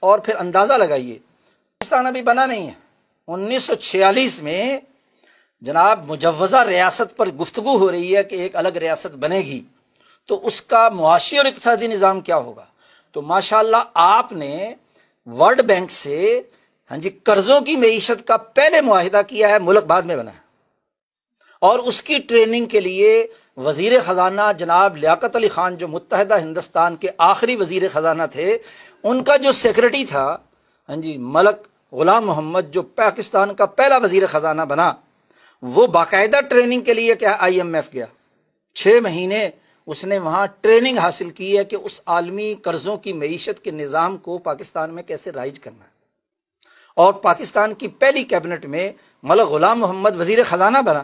اور پھر اندازہ لگائیے پاکستان ابھی بنا نہیں ہے۔ 1946 میں جناب مجوزہ ریاست پر گفتگو ہو رہی ہے کہ ایک الگ ریاست بنے گی، تو اس کا معاشی اور اقتصادی نظام کیا ہوگا؟ تو ماشاءاللہ آپ نے ورلڈ بینک سے قرضوں کی معیشت کا پہلے معاہدہ کیا ہے، ملک بعد میں بنا ہے، اور اس کی ٹریننگ کے لیے وزیر خزانہ جناب لیاقت علی خان جو متحدہ ہندوستان کے آخری وزیر خزانہ تھے، ان کا جو سیکرٹری تھا ملک غلام محمد جو پاکستان کا پہلا وزیر خزانہ بنا، وہ باقاعدہ ٹریننگ کے لیے کیا IMF گیا، 6 مہینے اس نے وہاں ٹریننگ حاصل کی ہے کہ اس عالمی قرضوں کی معیشت کے نظام کو پاکستان میں کیسے رائج کرنا ہے، اور پاکستان کی پہلی کیبنٹ میں ملک غلام محمد وزیر خزانہ بنا،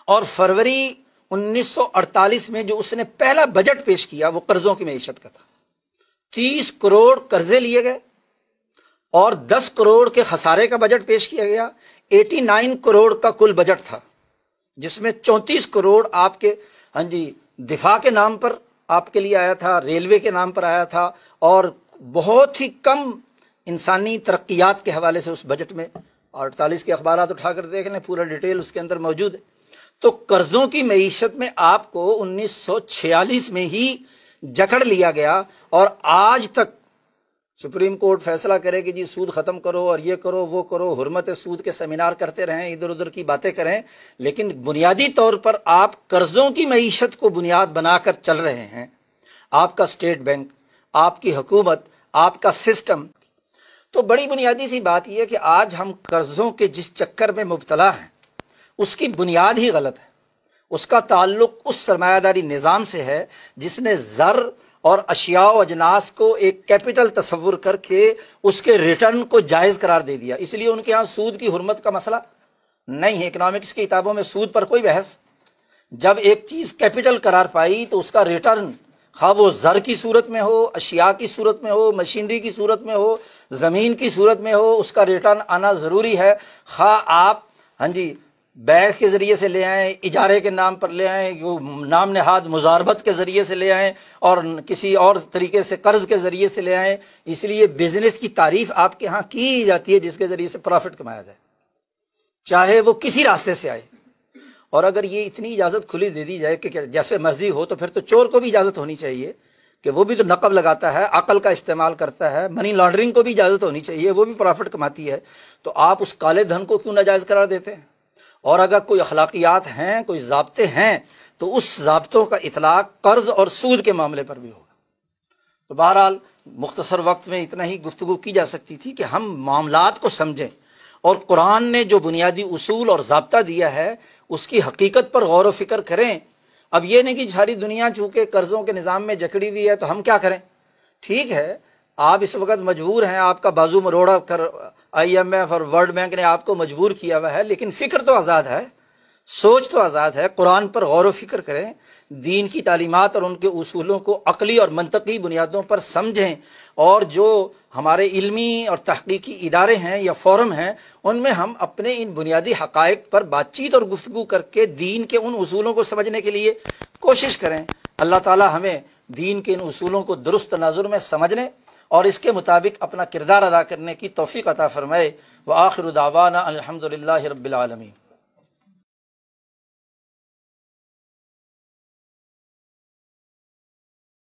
اور فروری 1948 میں جو اس نے پہلا بجٹ پیش کیا وہ قرضوں کی معیشت کا تھا۔ 30 کروڑ قرضے لیے گئے اور 10 کروڑ کے خسارے کا بجٹ پیش کیا گیا۔ 89 کروڑ کا کل بجٹ تھا، جس میں 34 کروڑ آپ کے دفاع کے نام پر آپ کے لیے آیا تھا، ریلوے کے نام پر آیا تھا، اور بہت ہی کم انسانی ترقیات کے حوالے سے اس بجٹ میں 48 کے اخبارات اٹھا کر دیکھ لیں، پورا ڈیٹیل اس کے اندر موجود ہے۔ تو قرضوں کی معیشت میں آپ کو 1946 میں ہی جکڑ لیا گیا، اور آج تک سپریم کورٹ فیصلہ کرے کہ جی سود ختم کرو اور یہ کرو وہ کرو، حرمت سود کے سیمینار کرتے رہیں، ادھر ادھر کی باتیں کریں، لیکن بنیادی طور پر آپ قرضوں کی معیشت کو بنیاد بنا کر چل رہے ہیں۔ آپ کا اسٹیٹ بینک، آپ کی حکومت، آپ کا سسٹم۔ تو بڑی بنیادی سی بات یہ ہے کہ آج ہم قرضوں کے جس چکر میں مبتلا ہیں اس کی بنیاد ہی غلط ہے۔ اس کا تعلق اس سرمایہ داری نظام سے ہے جس نے زر اور اشیاء و اجناس کو ایک کیپٹل تصور کر کے اس کے ریٹرن کو جائز قرار دے دیا۔ اس لیے ان کے ہاں سود کی حرمت کا مسئلہ نہیں ہے، اکنامکس کی کتابوں میں سود پر کوئی بحث۔ جب ایک چیز کیپٹل قرار پائی تو اس کا ریٹرن خواہ وہ زر کی صورت میں ہو، اشیاء کی صورت میں ہو، مشینری کی صورت میں ہو، زمین کی صورت میں ہو، اس کا ریٹرن آنا ضروری ہے، خواہ آپ بیع کے ذریعے سے لے آئیں، اجارے کے نام پر لے آئیں، نام نہاد مزاربت کے ذریعے سے لے آئیں، اور کسی اور طریقے سے قرض کے ذریعے سے لے آئیں۔ اس لیے بزنس کی تعریف آپ کے ہاں کی جاتی ہے جس کے ذریعے سے پروفٹ کمایا جائے، چاہے وہ کسی راستے سے آئے۔ اور اگر یہ اتنی اجازت کھلی دے دی جائے کہ جیسے مرضی ہو، تو پھر تو چور کو بھی اجازت ہونی چاہیے کہ وہ بھی تو نقب لگاتا ہے، عقل کا استعمال کرتا ہے، منی لانڈرنگ کو بھی اجازت ہونی چاہیے، وہ بھی پروفٹ کماتی ہے۔ تو آپ اس کالے دھن کو کیوں ناجائز قرار دیتے ہیں؟ اور اگر کوئی اخلاقیات ہیں، کوئی ضابطے ہیں، تو اس ضابطوں کا اطلاق قرض اور سود کے معاملے پر بھی ہوگا۔ تو بہرحال مختصر وقت میں اتنا ہی گفتگو کی جا سکتی تھی کہ ہم معاملات کو سمجھیں، اور قرآن نے جو بنیادی اصول اور ضابطہ دیا ہے اس کی حقیقت پر غور و فکر کریں۔ اب یہ نہیں کہ ساری دنیا چونکہ قرضوں کے نظام میں جکڑی ہوئی ہے تو ہم کیا کریں۔ ٹھیک ہے، آپ اس وقت مجبور ہیں، آپ کا بازو مروڑا کر IMF اور ورلڈ بینک نے آپ کو مجبور کیا ہوا ہے، لیکن فکر تو آزاد ہے، سوچ تو آزاد ہے۔ قرآن پر غور و فکر کریں، دین کی تعلیمات اور ان کے اصولوں کو عقلی اور منطقی بنیادوں پر سمجھیں، اور جو ہمارے علمی اور تحقیقی ادارے ہیں یا فورم ہیں ان میں ہم اپنے ان بنیادی حقائق پر بات چیت اور گفتگو کر کے دین کے ان اصولوں کو سمجھنے کے لیے کوشش کریں۔ اللہ تعالی ہمیں دین کے ان اصولوں کو درست تناظر میں سمجھنے اور اس کے مطابق اپنا کردار ادا کرنے کی توفیق عطا فرمائے۔ وآخر دعوانا الحمدللہ رب العالمین۔